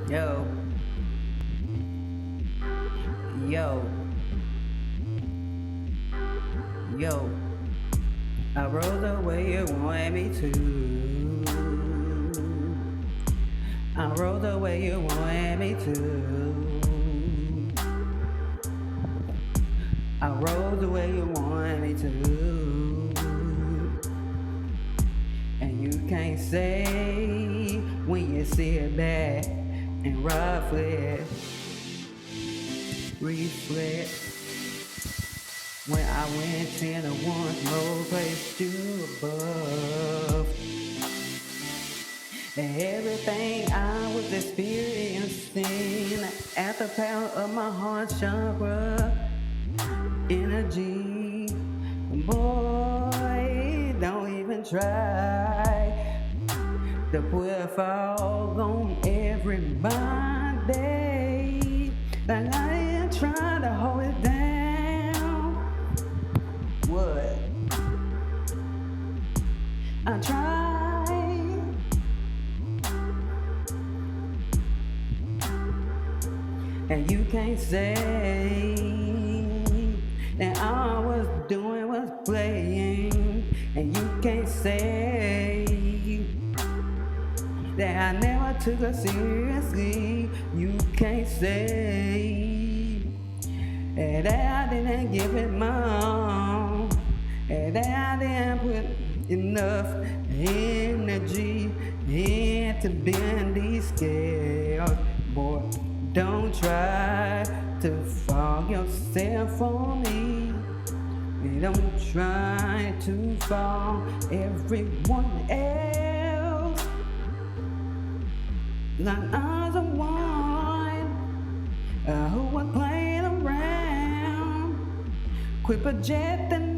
Yo, yo, yo. I rode the way you wanted me to. I rode the way you wanted me to. I rode the way you wanted me to. And you can't say when you sit back and reflect. When I went in a once more placed you above. And everything I was experiencing at the power of my heart chakra energy. Boy, don't even try to put a fog on everybody. Like I am trying to hold it down. What? I tried. And you can't say that all I was doing was playing. And you can't say that I never took her seriously. You can't say that I didn't give it my all, and that I didn't put enough energy into bend these scales. Boy, don't try to fall yourself on me. And don't try to fall everyone else. Like I was the one who was playing around. Quit projecting